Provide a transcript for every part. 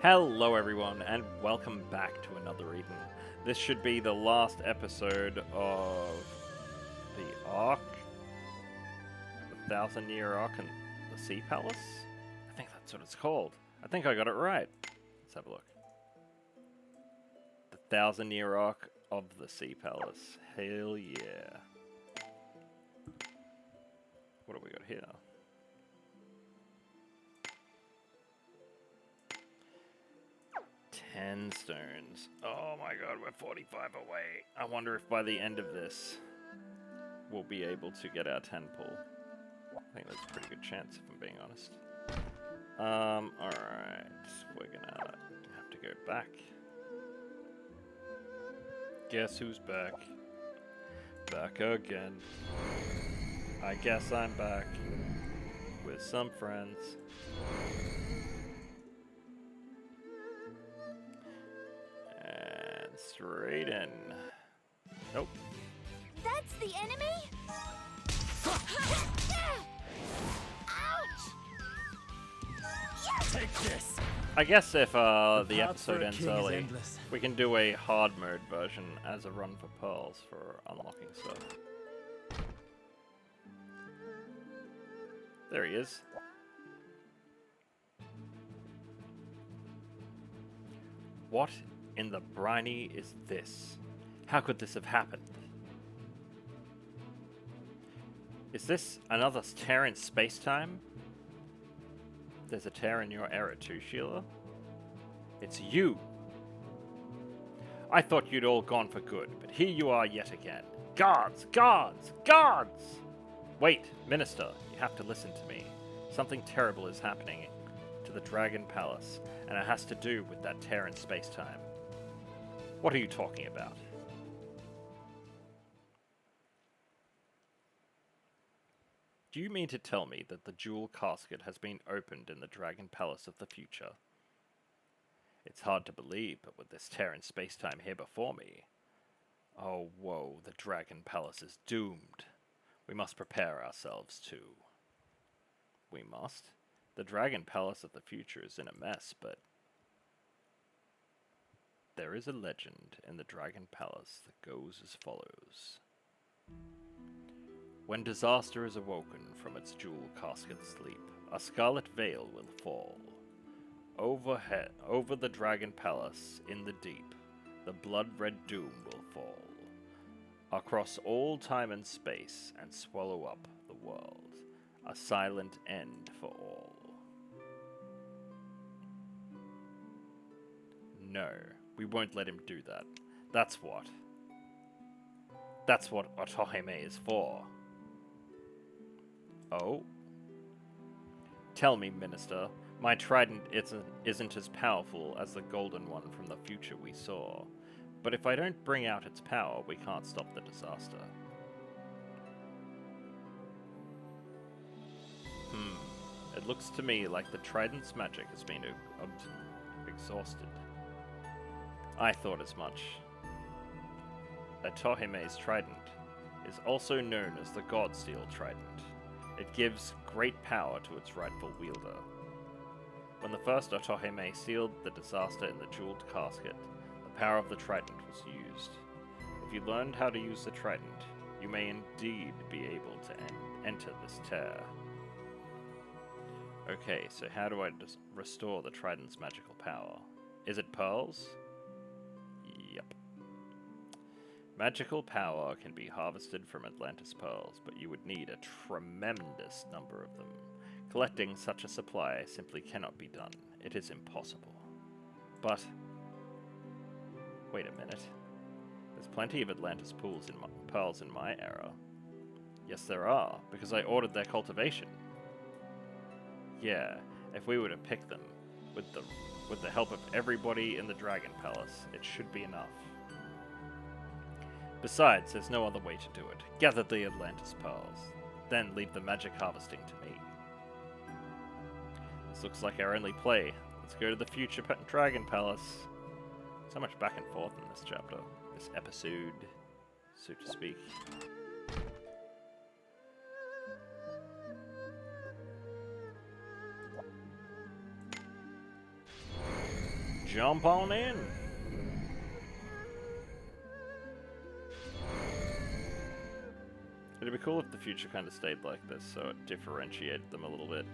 Hello everyone and welcome back to another Eden. This should be the last episode of the Ark, the 1,000-year Ark and the Sea Palace? I think that's what it's called. I think I got it right. Let's have a look. The 1,000-year Ark of the Sea Palace. Hell yeah. What have we got here? 10 stones. Oh my god, we're 45 away. I wonder if by the end of this, we'll be able to get our 10 pull. I think that's a pretty good chance, if I'm being honest. Alright. We're gonna have to go back. Guess who's back? Back again. I guess I'm back. With some friends. Straight in. Nope. That's the enemy? Ouch! Take this. I guess if the path for episode a ends king is early, endless. we can do a hard mode version as a run for pearls for unlocking stuff. There he is. What in the briny is this? How could this have happened? Is this another tear in space-time? There's a tear in your error too, Sheila. It's you! I thought you'd all gone for good, but here you are yet again. Guards! Guards! Guards! Wait, Minister, you have to listen to me. Something terrible is happening to the Dragon Palace, and it has to do with that tear in space-time. What are you talking about? Do you mean to tell me that the jewel casket has been opened in the Dragon Palace of the future? It's hard to believe, but with this tear in space-time here before me... Oh, whoa, the Dragon Palace is doomed. We must prepare ourselves too. We must? The Dragon Palace of the future is in a mess, but... There is a legend in the Dragon Palace that goes as follows. When disaster is awoken from its jewel casket sleep, a scarlet veil will fall. Overhead, over the Dragon Palace, in the deep, the blood-red doom will fall. Across all time and space, and swallow up the world. A silent end for all. No. We won't let him do that. That's what Otohime is for. Oh? Tell me, Minister, my trident isn't as powerful as the golden one from the future we saw. But if I don't bring out its power, we can't stop the disaster. It looks to me like the trident's magic has been exhausted. I thought as much. Otohime's trident is also known as the God-Steel Trident. It gives great power to its rightful wielder. When the first Otohime sealed the disaster in the jeweled casket, the power of the trident was used. If you learned how to use the trident, you may indeed be able to enter this tear. Okay, so how do I restore the trident's magical power? Is it pearls? Yep. Magical power can be harvested from Atlantis pearls, but you would need a tremendous number of them. Collecting such a supply simply cannot be done. It is impossible. But... wait a minute. There's plenty of Atlantis pearls in my era. Yes, there are, because I ordered their cultivation. Yeah, if we were to pick them, with the help of everybody in the Dragon Palace, it should be enough. Besides, there's no other way to do it. Gather the Atlantis pearls, then leave the magic harvesting to me. This looks like our only play. Let's go to the future Dragon Palace. So much back and forth in this chapter, this episode, so to speak. jump on in. It'd be cool if the future kind of stayed like this, so it differentiated them a little bit.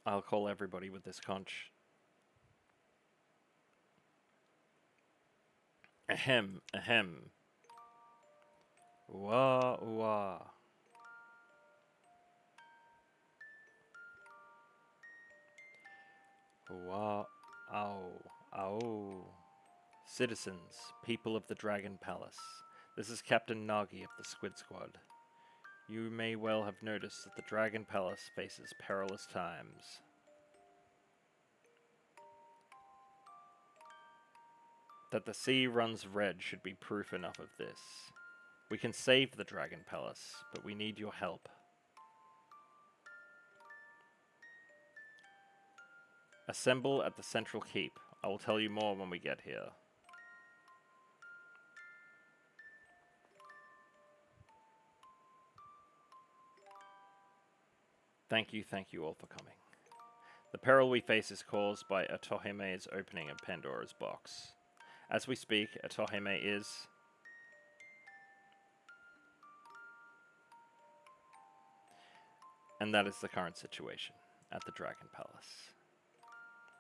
I'll call everybody with this conch. Ahem, ahem. Wah, wah. Wah, ow, ow. Citizens, people of the Dragon Palace. This is Captain Nagi of the Squid Squad. You may well have noticed that the Dragon Palace faces perilous times. That the sea runs red should be proof enough of this. We can save the Dragon Palace, but we need your help. Assemble at the Central Keep. I will tell you more when we get here. Thank you all for coming. The peril we face is caused by Otohime's opening of Pandora's box. As we speak, Otohime is... And that is the current situation at the Dragon Palace.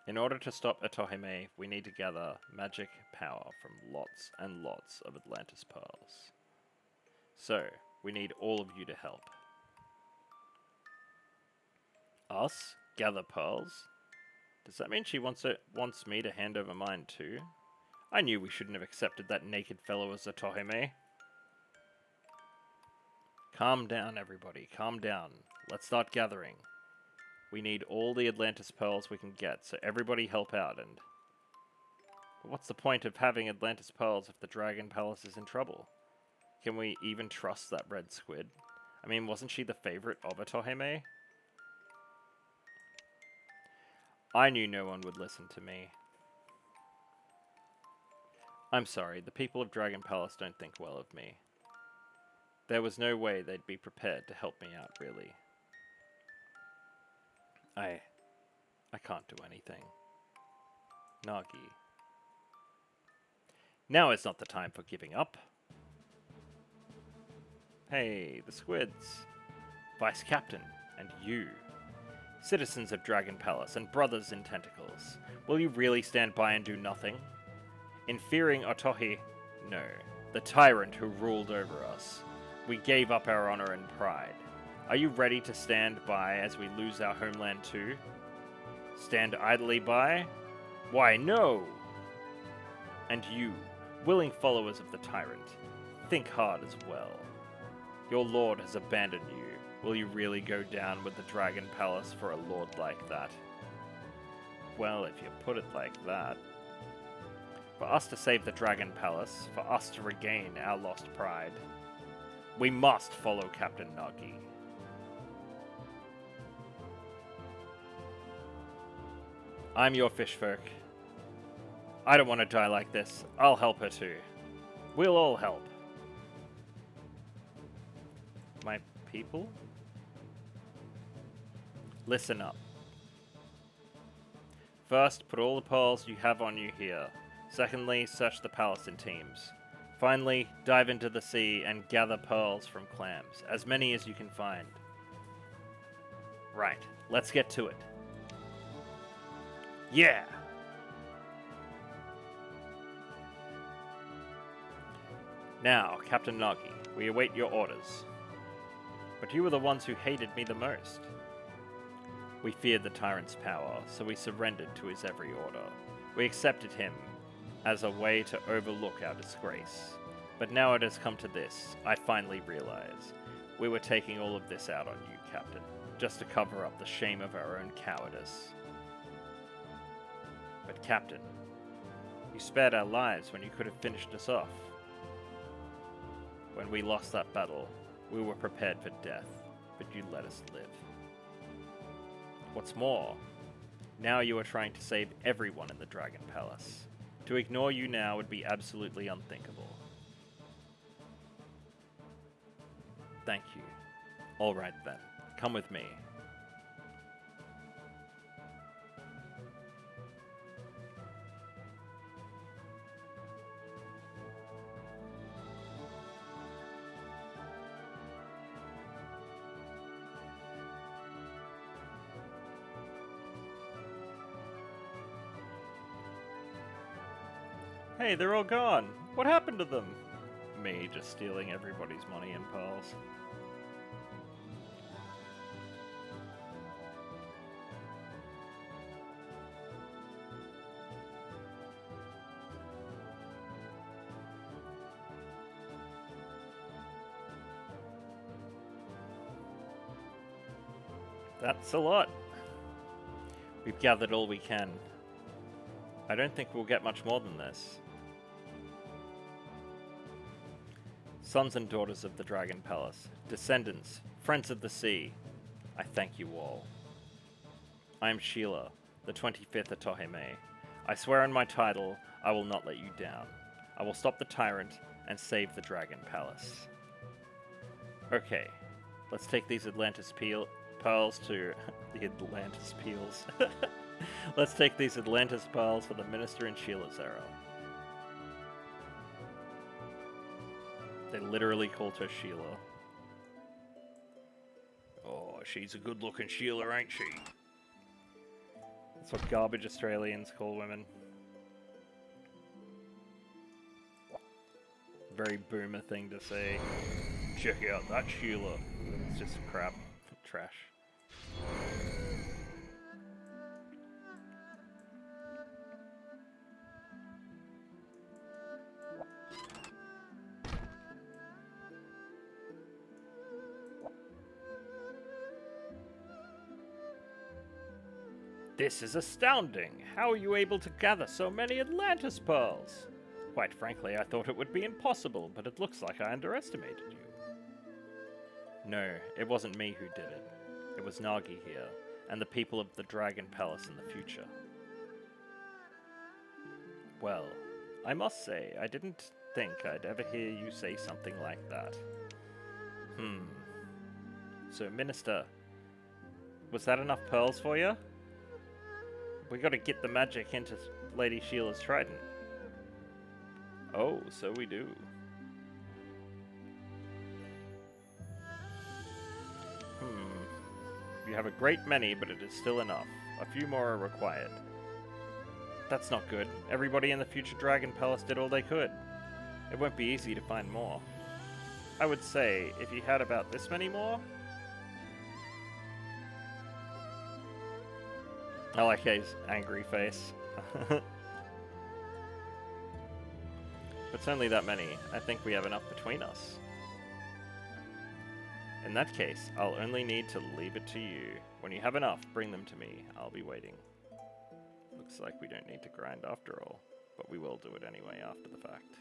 In order to stop Otohime, we need to gather magic power from lots and lots of Atlantis pearls. So, we need all of you to help. Us? Gather pearls? Does that mean she wants me to hand over mine too? I knew we shouldn't have accepted that naked fellow as Otohime. Calm down, everybody. Calm down. Let's start gathering. We need all the Atlantis pearls we can get, so everybody help out and... But what's the point of having Atlantis pearls if the Dragon Palace is in trouble? Can we even trust that red squid? I mean, wasn't she the favorite of Otohime? I knew no one would listen to me. I'm sorry, the people of Dragon Palace don't think well of me. There was no way they'd be prepared to help me out, really. I can't do anything. Nagi. Now is not the time for giving up. Hey, the squids. Vice Captain, and you. Citizens of Dragon Palace and brothers in tentacles. Will you really stand by and do nothing? In fearing Otohi, no, the tyrant who ruled over us, we gave up our honor and pride. Are you ready to stand by as we lose our homeland too? Stand idly by? Why, no! And you, willing followers of the tyrant, think hard as well. Your lord has abandoned you. Will you really go down with the Dragon Palace for a lord like that? Well, if you put it like that. For us to save the Dragon Palace, for us to regain our lost pride, we must follow Captain Nagi. I'm your fishfolk. I don't want to die like this. I'll help her too. We'll all help. My people? Listen up. First, put all the pearls you have on you here. Secondly, search the palace in teams. Finally, dive into the sea and gather pearls from clams, as many as you can find. Right, let's get to it. Yeah! Now, Captain Nagi, we await your orders. But you were the ones who hated me the most. We feared the tyrant's power, so we surrendered to his every order. We accepted him as a way to overlook our disgrace. But now it has come to this, I finally realize. We were taking all of this out on you, Captain, just to cover up the shame of our own cowardice. But Captain, you spared our lives when you could have finished us off. When we lost that battle, we were prepared for death, but you let us live. What's more, now you are trying to save everyone in the Dragon Palace. To ignore you now would be absolutely unthinkable. Thank you. All right then. Come with me. Hey, they're all gone. What happened to them? Me just stealing everybody's money and pearls. That's a lot. We've gathered all we can. I don't think we'll get much more than this. Sons and daughters of the Dragon Palace, descendants, friends of the sea, I thank you all. I am Sheila, the 25th Otohime. I swear on my title, I will not let you down. I will stop the tyrant and save the Dragon Palace. Okay, let's take these pearls to the Atlantis peels. Let's take these Atlantis pearls for the minister in Sheila's era. They literally called her Sheila. Oh, she's a good-looking Sheila, ain't she? That's what garbage Australians call women. Very boomer thing to say. Check out that Sheila. It's just crap. Trash. This is astounding! How are you able to gather so many Atlantis pearls? Quite frankly, I thought it would be impossible, but it looks like I underestimated you. No, it wasn't me who did it. It was Nagi here, and the people of the Dragon Palace in the future. Well, I must say, I didn't think I'd ever hear you say something like that. So, Minister, was that enough pearls for you? We gotta get the magic into Lady Sheila's trident. Oh, so we do. You have a great many, but it is still enough. A few more are required. That's not good. Everybody in the future Dragon Palace did all they could. It won't be easy to find more. I would say, if you had about this many more... I like his angry face. It's only that many. I think we have enough between us. In that case, I'll only need to leave it to you. When you have enough, bring them to me. I'll be waiting. Looks like we don't need to grind after all, but we will do it anyway after the fact.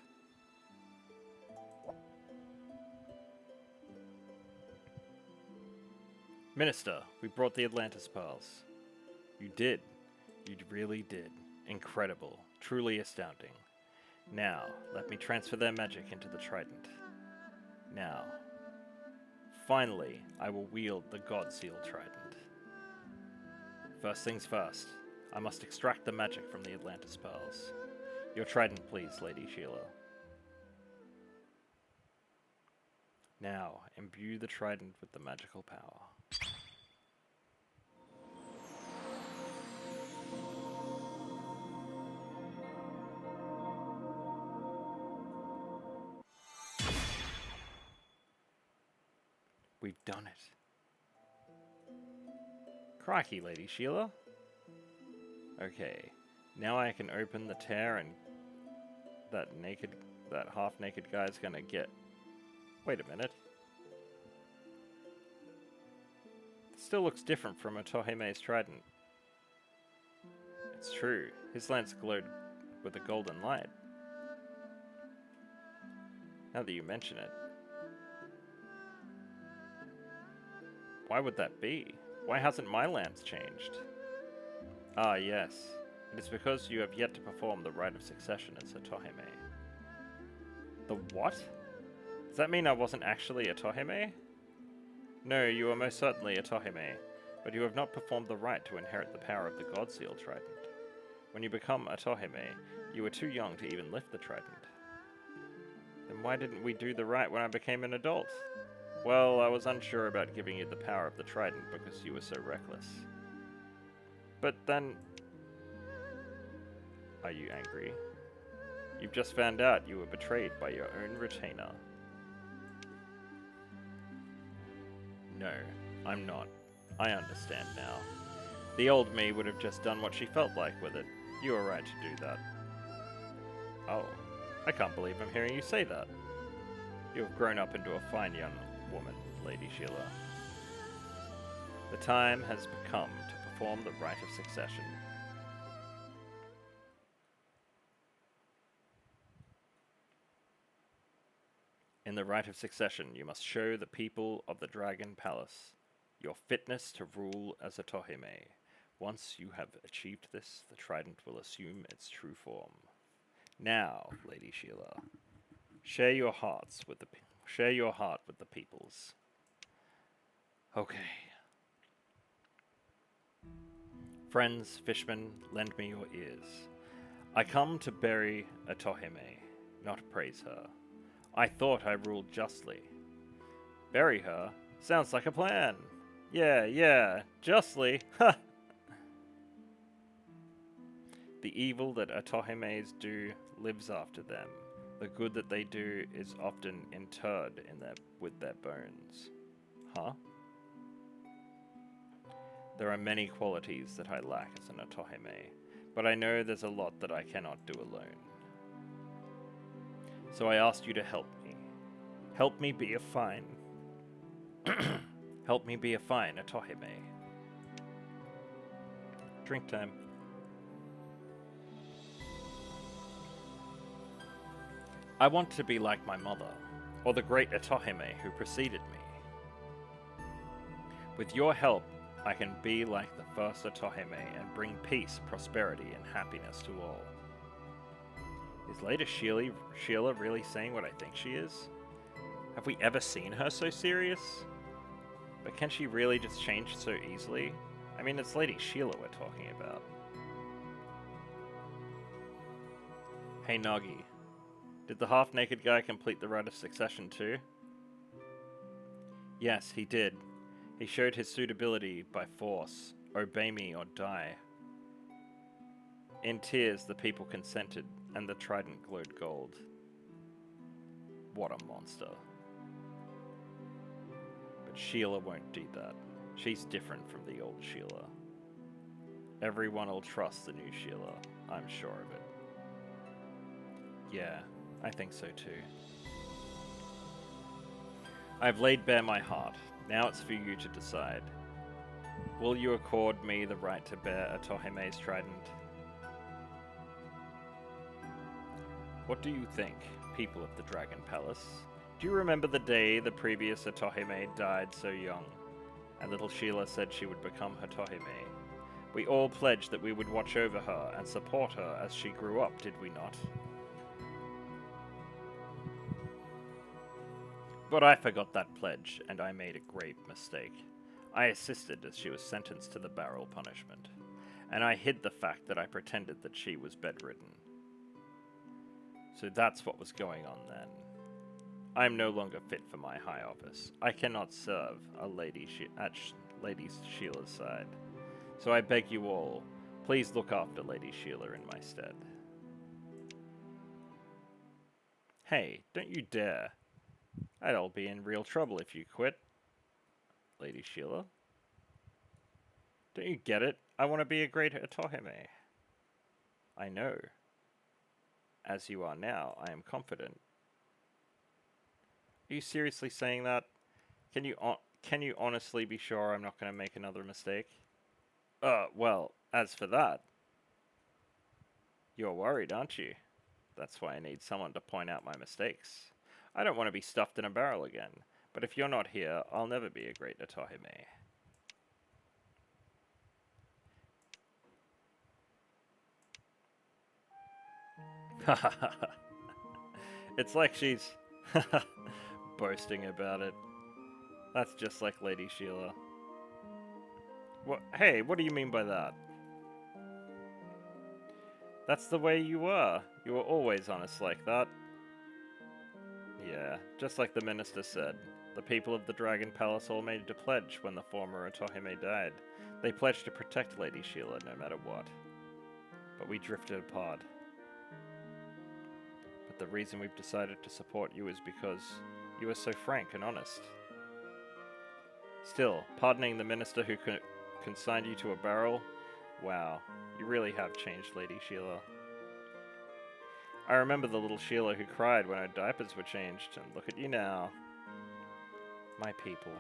Minister, we brought the Atlantis pearls. You did. You really did. Incredible. Truly astounding. Now, let me transfer their magic into the Trident. Now, finally, I will wield the God Seal Trident. First things first, I must extract the magic from the Atlantis pearls. Your Trident, please, Lady Sheila. Now, imbue the Trident with the magical power. We've done it. Crikey, Lady Sheila. Okay, now I can open the tear and that half-naked guy's gonna get... Wait a minute. It still looks different from Otohime's trident. It's true, his lance glowed with a golden light. Now that you mention it. Why would that be? Why hasn't my lance changed? Ah, yes. It is because you have yet to perform the rite of succession as Otohime. The what? Does that mean I wasn't actually Otohime? No, you are most certainly Otohime, but you have not performed the rite to inherit the power of the God Seal Trident. When you become Otohime, you were too young to even lift the trident. Then why didn't we do the rite when I became an adult? Well, I was unsure about giving you the power of the trident because you were so reckless. But then... Are you angry? You've just found out you were betrayed by your own retainer. No, I'm not. I understand now. The old me would have just done what she felt like with it. You were right to do that. Oh, I can't believe I'm hearing you say that. You have grown up into a fine young woman, Lady Sheila. The time has come to perform the rite of succession. In the rite of succession, you must show the people of the Dragon Palace your fitness to rule as a Otohime. Once you have achieved this, the trident will assume its true form. Now, Lady Sheila, share your heart with the peoples. Okay. Friends, fishmen, lend me your ears. I come to bury Otohime, not praise her. I thought I ruled justly. Bury her? Sounds like a plan. Yeah, justly. Ha! The evil that Otohimes do lives after them. The good that they do is often interred with their bones. Huh? There are many qualities that I lack as an Otohime, but I know there's a lot that I cannot do alone. So I asked you to help me. Help me be a fine... Help me be a fine Otohime. Drink time. I want to be like my mother, or the great Otohime who preceded me. With your help, I can be like the first Otohime and bring peace, prosperity, and happiness to all. Is Lady Sheila really saying what I think she is? Have we ever seen her so serious? But can she really just change so easily? I mean, it's Lady Sheila we're talking about. Hey Nagi, did the half-naked guy complete the rite of succession too? Yes, he did. He showed his suitability by force. Obey me or die. In tears, the people consented, and the trident glowed gold. What a monster. But Sheila won't do that. She's different from the old Sheila. Everyone will trust the new Sheila, I'm sure of it. Yeah, I think so too. I've laid bare my heart. Now it's for you to decide. Will you accord me the right to bear Otohime's trident? What do you think, people of the Dragon Palace? Do you remember the day the previous Otohime died so young, and little Sheila said she would become Otohime? We all pledged that we would watch over her and support her as she grew up, did we not? But I forgot that pledge, and I made a grave mistake. I assisted as she was sentenced to the barrel punishment, and I hid the fact that I pretended that she was bedridden. So that's what was going on then. I am no longer fit for my high office. I cannot serve a Lady Sheila's side. So I beg you all, please look after Lady Sheila in my stead. Hey, don't you dare. I'll be in real trouble if you quit. Lady Sheila? Don't you get it? I want to be a great Otohime. I know. As you are now, I am confident. Are you seriously saying that? Can you honestly be sure I'm not going to make another mistake? Well, as for that, you're worried, aren't you? That's why I need someone to point out my mistakes. I don't want to be stuffed in a barrel again, but if you're not here, I'll never be a great Otohime. It's like she's boasting about it. That's just like Lady Sheila. What? Hey, what do you mean by that? That's the way you were. You were always honest like that. Yeah, just like the minister said. The people of the Dragon Palace all made a pledge when the former Otohime died. They pledged to protect Lady Sheila no matter what. But we drifted apart. But the reason we've decided to support you is because you are so frank and honest. Still, pardoning the minister who consigned you to a barrel? Wow, you really have changed, Lady Sheila. I remember the little Sheila who cried when her diapers were changed, and look at you now. My people.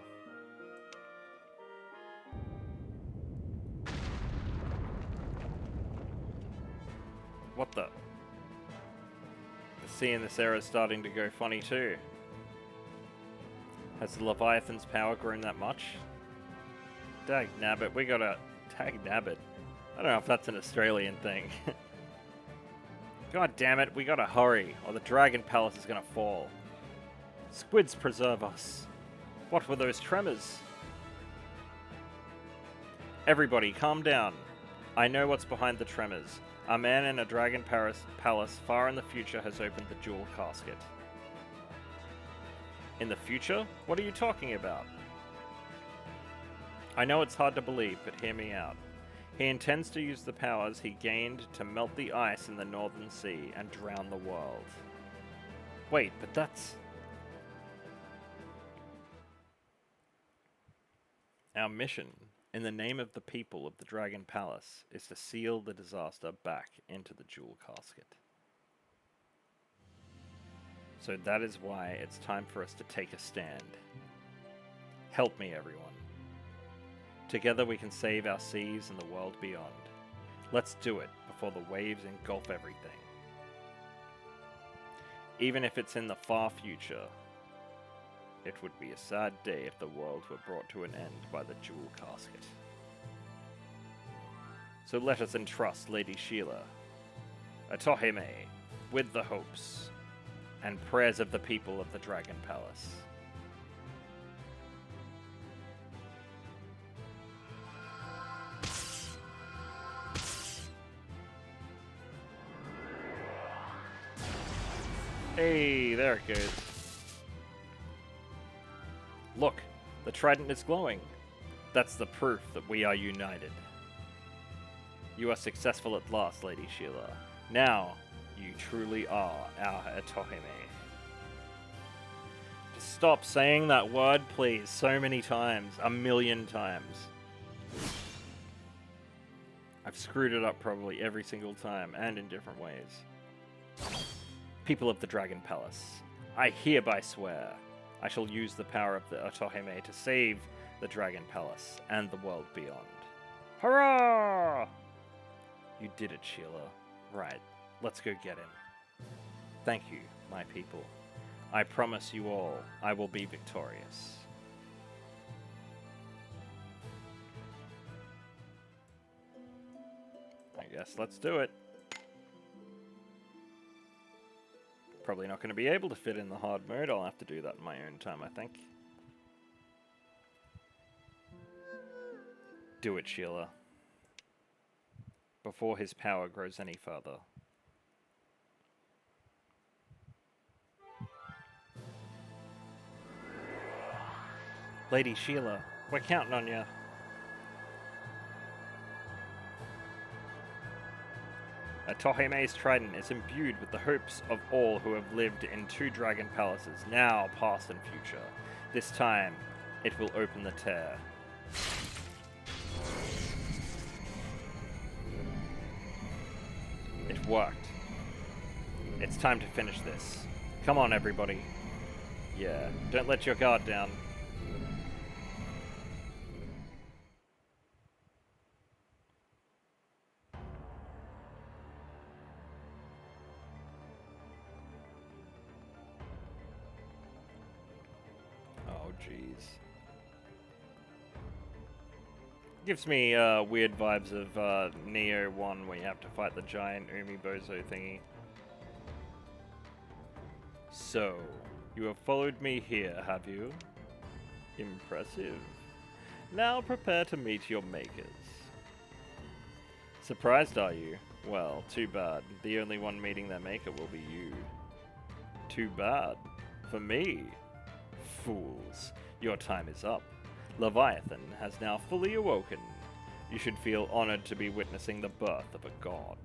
What the? The sea in this era is starting to go funny too. Has the Leviathan's power grown that much? Dag nabbit, we gotta... Dag nabbit. I don't know if that's an Australian thing. God damn it, we gotta hurry, or the Dragon Palace is gonna fall. Squids preserve us. What were those tremors? Everybody, calm down. I know what's behind the tremors. A man in a Dragon Palace far in the future has opened the jewel casket. In the future? What are you talking about? I know it's hard to believe, but hear me out. He intends to use the powers he gained to melt the ice in the Northern Sea and drown the world. Wait, but that's... Our mission, in the name of the people of the Dragon Palace, is to seal the disaster back into the jewel casket. So that is why it's time for us to take a stand. Help me, everyone. Together we can save our seas and the world beyond. Let's do it before the waves engulf everything. Even if it's in the far future, it would be a sad day if the world were brought to an end by the jewel casket. So let us entrust Lady Sheila, Otohime, with the hopes and prayers of the people of the Dragon Palace. Hey, there it goes. Look, the Trident is glowing. That's the proof that we are united. You are successful at last, Lady Sheila. Now, you truly are our Otohime. Just stop saying that word, please, so many times. 1,000,000 times. I've screwed it up probably every single time, and in different ways. People of the Dragon Palace, I hereby swear I shall use the power of the Otohime to save the Dragon Palace and the world beyond. Hurrah! You did it, Sheila. Right, let's go get him. Thank you, my people. I promise you all I will be victorious. I guess let's do it. Probably not going to be able to fit in the hard mode. I'll have to do that in my own time, I think. Do it, Sheila. Before his power grows any further. Lady Sheila, we're counting on you. Otohime's Trident is imbued with the hopes of all who have lived in 2 dragon palaces, now, past, and future. This time, it will open the tear. It worked. It's time to finish this. Come on, everybody. Yeah, don't let your guard down. Oh, jeez. Gives me weird vibes of Neo 1 where you have to fight the giant Bozo thingy. So, you have followed me here, have you? Impressive. Now prepare to meet your makers. Surprised, are you? Well, too bad. The only one meeting their maker will be you. Too bad. For me. Fools. Your time is up. Leviathan has now fully awoken. You should feel honored to be witnessing the birth of a god.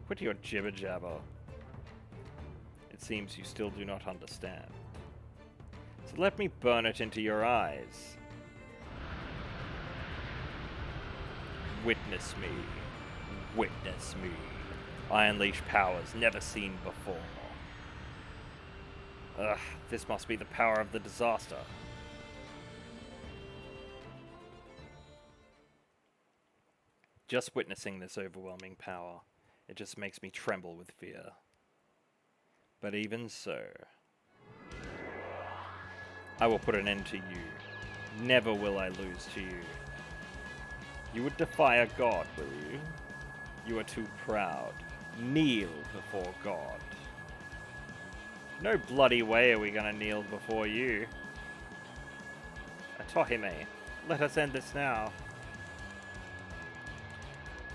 Quit your jibber-jabber. It seems you still do not understand. So let me burn it into your eyes. Witness me. Witness me. I unleash powers never seen before. Ugh, this must be the power of the disaster. Just witnessing this overwhelming power, it just makes me tremble with fear. But even so, I will put an end to you. Never will I lose to you. You would defy a god, will you? You are too proud. Kneel before God. No bloody way are we gonna kneel before you. Otohime, let us end this now.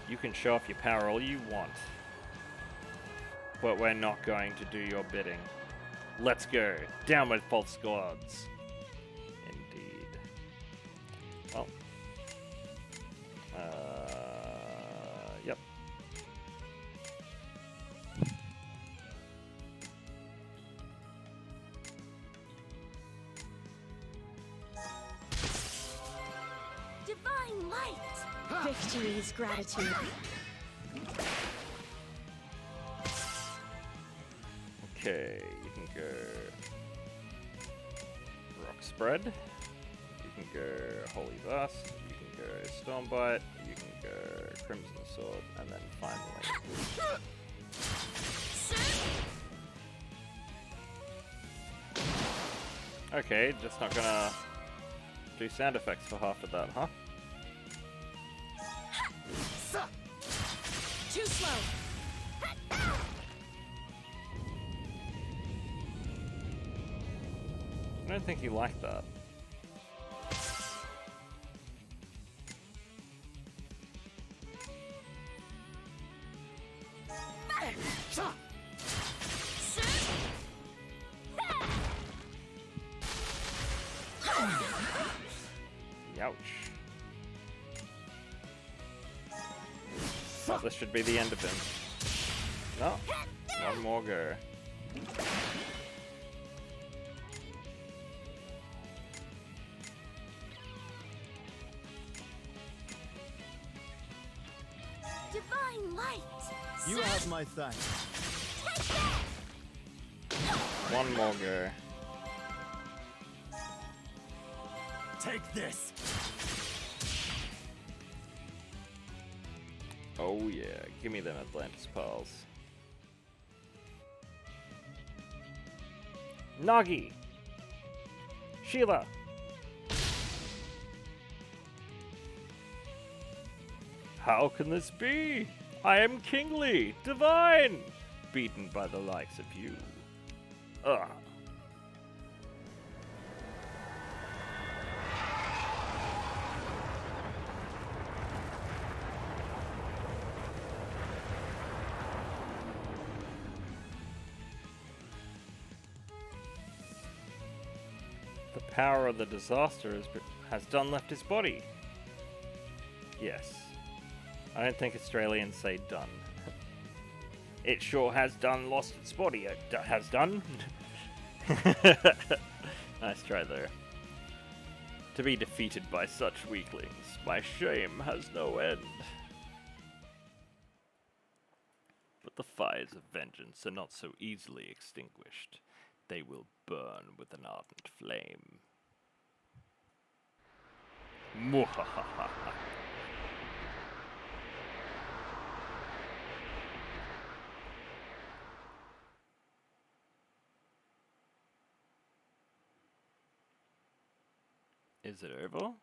You can show off your power all you want, but we're not going to do your bidding. Let's go. Down with false gods. Indeed. Well. Yep. Divine light! Victory is gratitude. Okay, you can go Rock Spread, you can go Holy Vast, you can go Stormbite, you can go Crimson Sword, and then finally... Okay, just not gonna do sound effects for half of that, huh? Too slow! I don't think you like that. Ouch. Well, this should be the end of him. No, one more go. Divine light! You have my thanks. One more go. Take this. Oh yeah, give me them Atlantis Pals. Nagi! Sheila! How can this be? I am kingly, divine, beaten by the likes of you. Ugh. The power of the disaster has done left his body. Yes. I don't think Australians say done. It sure has done lost its body. It has done. Nice try there. To be defeated by such weaklings, my shame has no end. But the fires of vengeance are not so easily extinguished. They will burn with an ardent flame. Mwahaha. Is it over?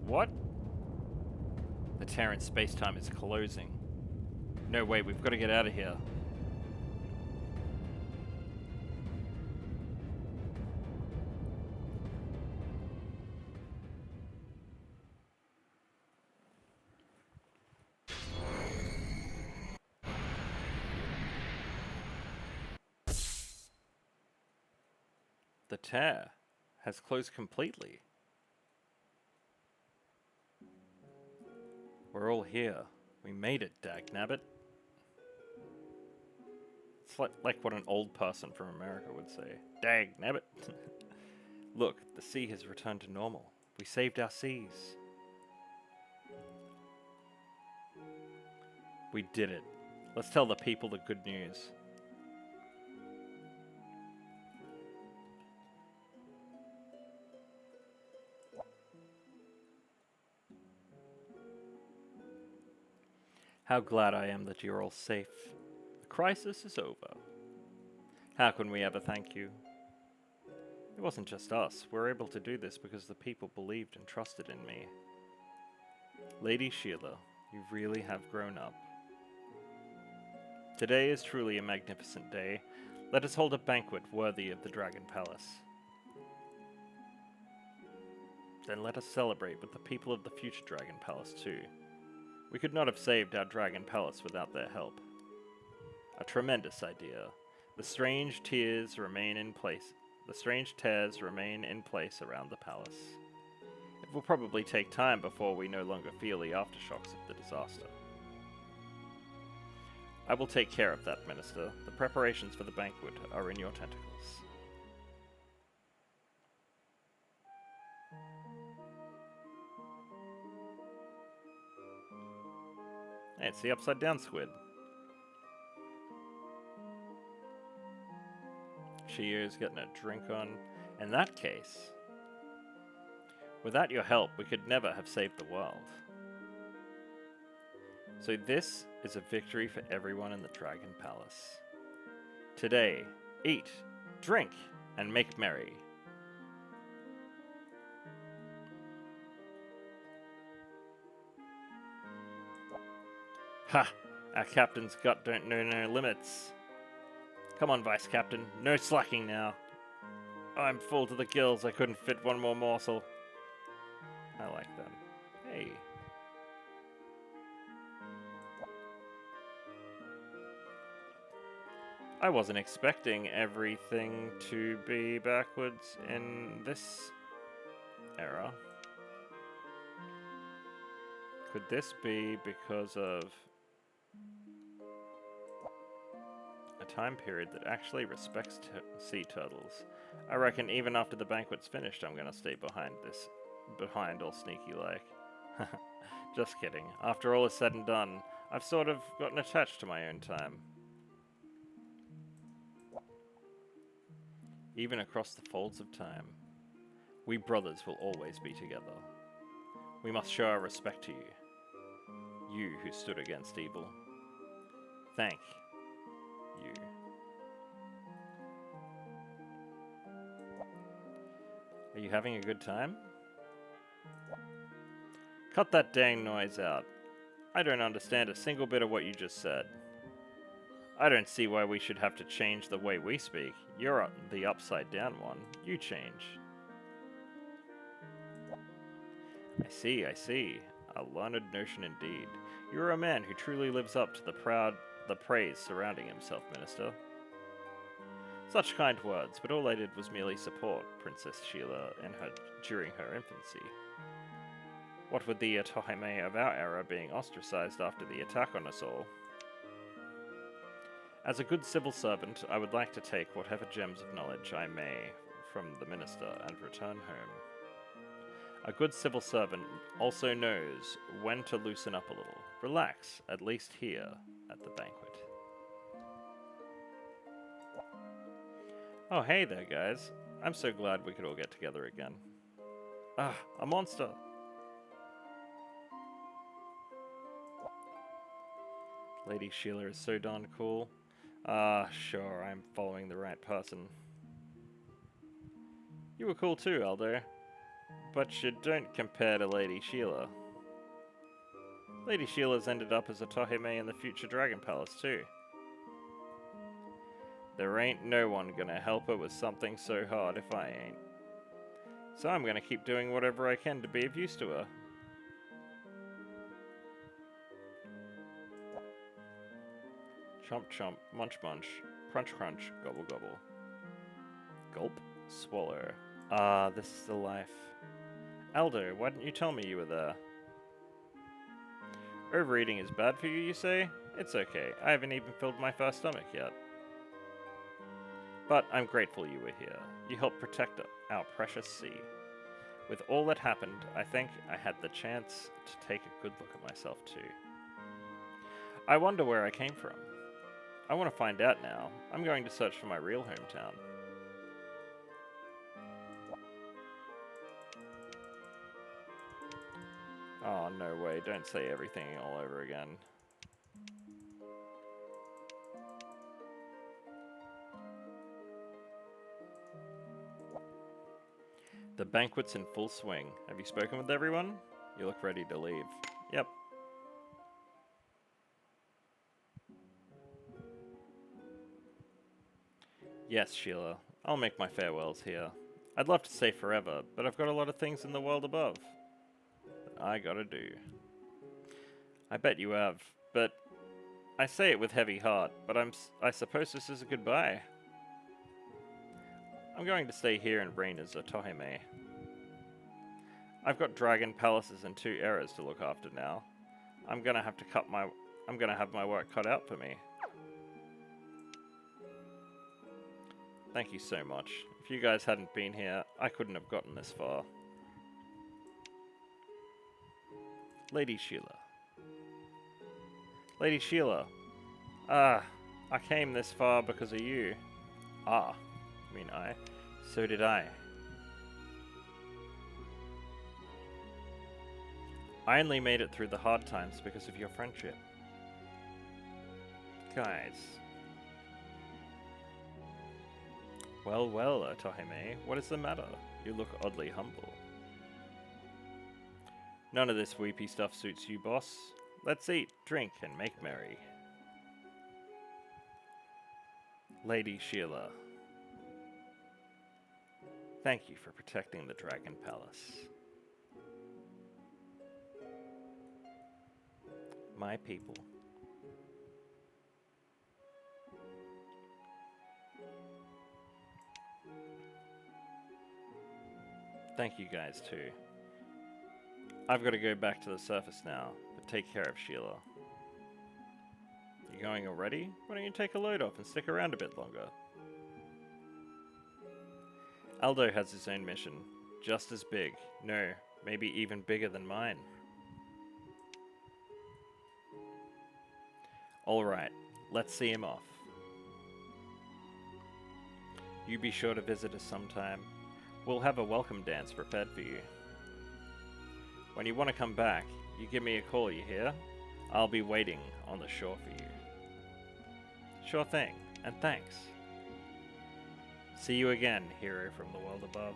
What? The Terran space-time is closing. No way, we've got to get out of here. The tear has closed completely. We're all here. We made it, dagnabbit. It's like what an old person from America would say. Dagnabbit. Look, the sea has returned to normal. We saved our seas. We did it. Let's tell the people the good news. How glad I am that you're all safe. The crisis is over. How can we ever thank you? It wasn't just us. We're able to do this because the people believed and trusted in me. Lady Sheila, you really have grown up. Today is truly a magnificent day. Let us hold a banquet worthy of the Dragon Palace. Then let us celebrate with the people of the future Dragon Palace too. We could not have saved our Dragon Palace without their help. A tremendous idea. The strange tears remain in place. The strange tears remain in place around the palace. It will probably take time before we no longer feel the aftershocks of the disaster. I will take care of that, Minister. The preparations for the banquet are in your tentacles. Hey, it's the upside down squid. Shio's getting a drink on. In that case, without your help, we could never have saved the world. So this is a victory for everyone in the Dragon Palace. Today, eat, drink, and make merry. Ha! Our captain's gut don't know no limits. Come on, Vice Captain. No slacking now. I'm full to the gills. I couldn't fit one more morsel. I like them. Hey. I wasn't expecting everything to be backwards in this era. Could this be because of a time period that actually respects sea turtles? I reckon even after the banquet's finished, I'm gonna stay behind all sneaky like. Just kidding. After all is said and done, I've sort of gotten attached to my own time. Even across the folds of time, we brothers will always be together. We must show our respect to you. You who stood against evil. Thank you. Are you having a good time? Cut that dang noise out. I don't understand a single bit of what you just said. I don't see why we should have to change the way we speak. You're the upside down one. You change. I see. A learned notion indeed. You're a man who truly lives up to the praise surrounding himself, Minister. Such kind words, but all I did was merely support Princess Sheila during her infancy. What with the Otohime of our era being ostracized after the attack on us all. As a good civil servant, I would like to take whatever gems of knowledge I may from the Minister and return home. A good civil servant also knows when to loosen up a little. Relax, at least here at the banquet. Oh, hey there, guys. I'm so glad we could all get together again. Ah, a monster! Lady Sheila is so darn cool. Ah, sure, I'm following the right person. You were cool too, Aldo. But you don't compare to Lady Sheila. Lady Sheila's ended up as a Otohime in the future Dragon Palace too. There ain't no one gonna help her with something so hard if I ain't. So I'm gonna keep doing whatever I can to be of use to her. Chomp chomp, munch munch, crunch crunch, gobble gobble. Gulp. Swallow. Ah, this is the life. Aldo, why didn't you tell me you were there? Overeating is bad for you, you say? It's okay. I haven't even filled my first stomach yet. But I'm grateful you were here. You helped protect our precious sea. With all that happened, I think I had the chance to take a good look at myself too. I wonder where I came from. I want to find out now. I'm going to search for my real hometown. Oh, no way. Don't say everything all over again. The banquet's in full swing. Have you spoken with everyone? You look ready to leave. Yep. Yes, Sheila. I'll make my farewells here. I'd love to stay forever, but I've got a lot of things in the world above that I gotta do. I bet you have, but I say it with heavy heart, but I suppose this is a goodbye. I'm going to stay here and reign as Otohime. I've got dragon palaces and 2 eras to look after now. I'm gonna have my work cut out for me. Thank you so much. If you guys hadn't been here, I couldn't have gotten this far. Lady Sheila. Lady Sheila. Ah, I came this far because of you. Ah, I mean I. So did I. I only made it through the hard times because of your friendship. Guys. Well, well, Otohime, what is the matter? You look oddly humble. None of this weepy stuff suits you, boss. Let's eat, drink, and make merry. Lady Sheila. Thank you for protecting the Dragon Palace. My people. Thank you guys too. I've got to go back to the surface now, but take care of Sheila. You going already? Why don't you take a load off and stick around a bit longer? Aldo has his own mission, just as big, no, maybe even bigger than mine. Alright, let's see him off. You be sure to visit us sometime. We'll have a welcome dance prepared for you. When you want to come back, you give me a call, you hear? I'll be waiting on the shore for you. Sure thing, and thanks. See you again, hero from the world above.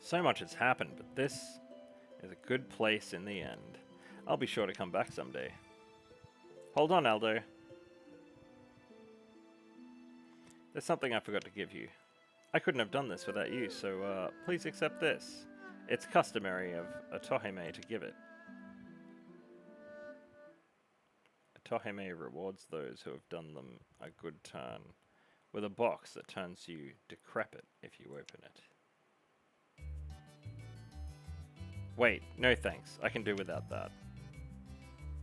So much has happened, but this is a good place in the end. I'll be sure to come back someday. Hold on, Aldo. There's something I forgot to give you. I couldn't have done this without you, so please accept this. It's customary of Otohime to give it. Otohime rewards those who have done them a good turn, with a box that turns you decrepit if you open it. Wait, no thanks. I can do without that.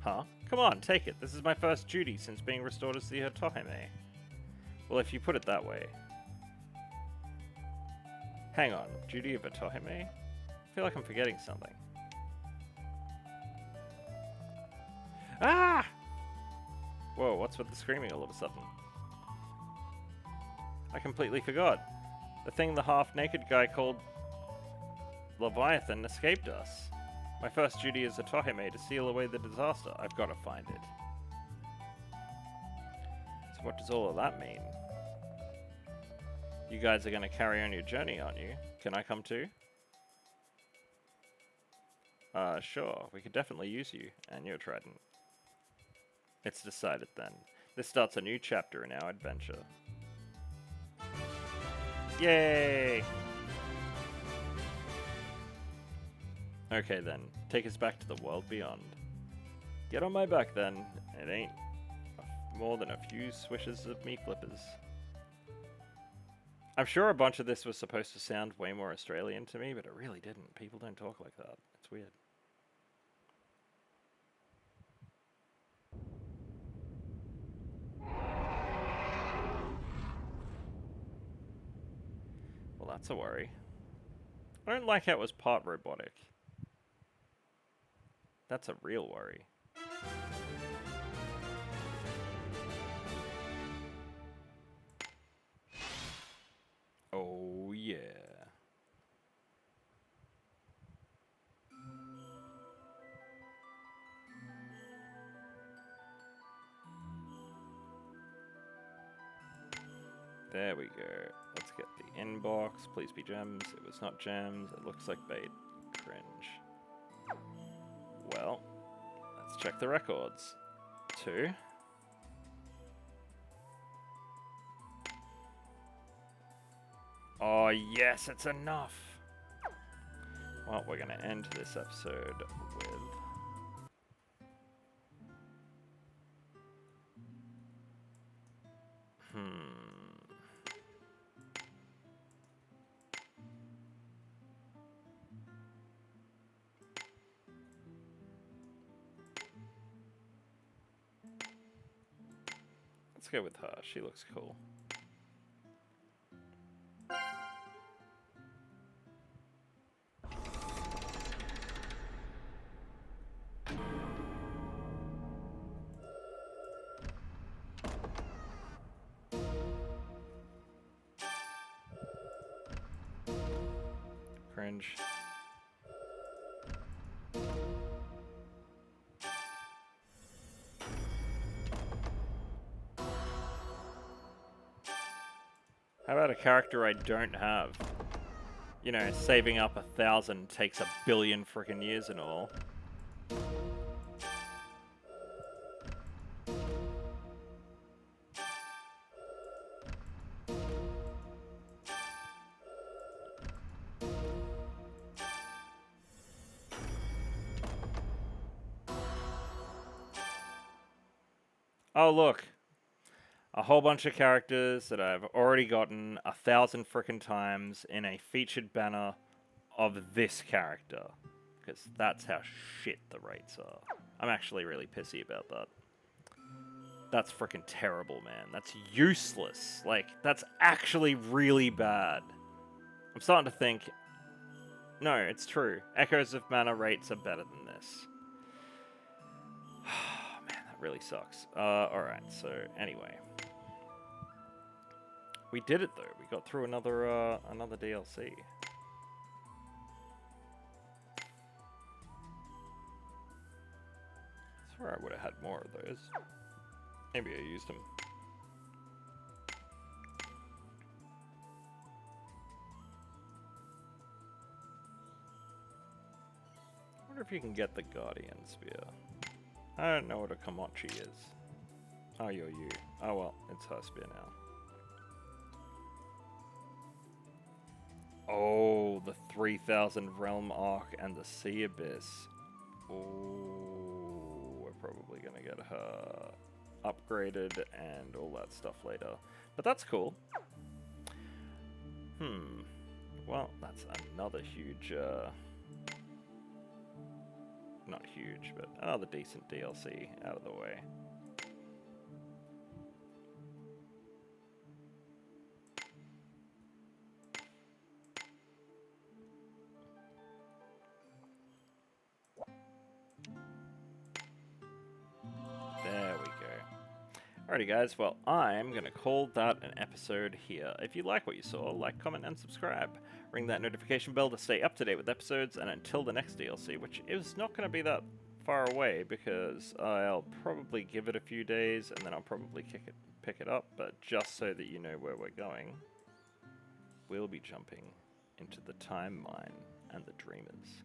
Huh? Come on, take it. This is my first duty since being restored as the Otohime. Well, if you put it that way. Hang on, duty of Otohime? I feel like I'm forgetting something. Ah! Whoa, what's with the screaming all of a sudden? I completely forgot. The thing the half-naked guy called Leviathan escaped us. My first duty is Otohime to seal away the disaster. I've got to find it. So what does all of that mean? You guys are going to carry on your journey, aren't you? Can I come too? Sure. We could definitely use you and your Trident. It's decided then. This starts a new chapter in our adventure. Yay! Okay then, take us back to the world beyond. Get on my back then. It ain't more than a few swishes of me flippers. I'm sure a bunch of this was supposed to sound way more Australian to me, but it really didn't. People don't talk like that. It's weird. Well, that's a worry. I don't like how it was part robotic. That's a real worry. Oh, yeah. There we go. Let's get the inbox. Please be gems. It was not gems. It looks like bait. Cringe. Well, let's check the records. 2. Oh, yes, it's enough. Well, we're going to end this episode with... Let's go with her. She looks cool. Cringe. How about a character I don't have? You know, saving up 1,000 takes 1 billion frickin' years and all. Oh, look. A whole bunch of characters that I've already gotten 1,000 frickin' times in a featured banner of this character. Because that's how shit the rates are. I'm actually really pissy about that. That's frickin' terrible, man. That's useless. Like, that's actually really bad. I'm starting to think... No, it's true. Echoes of Mana rates are better than this. Man, that really sucks. Alright, so anyway. We did it though. We got through another DLC. I swear I would have had more of those. Maybe I used them. I wonder if you can get the Guardian Spear. I don't know what a Komachi is. Oh, you're you. Oh well, it's her spear now. Oh, the 3000 Realm Arc and the Sea Abyss. Oh, we're probably gonna get her upgraded and all that stuff later. But that's cool. Well, that's another huge, not huge, but another decent DLC out of the way. There we go. Alrighty guys, well I'm going to call that an episode here. If you like what you saw, like, comment and subscribe. Ring that notification bell to stay up to date with episodes, and until the next DLC, which is not going to be that far away because I'll probably give it a few days and then I'll probably pick it up, but just so that you know where we're going, we'll be jumping into the Time Mine and the Dreamers.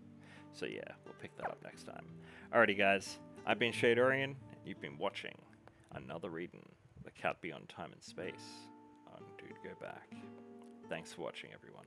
So yeah, we'll pick that up next time. Alrighty guys, I've been Shadorian, and you've been watching another reading, The Cat Beyond Time and Space on DudeGoBack. Thanks for watching, everyone.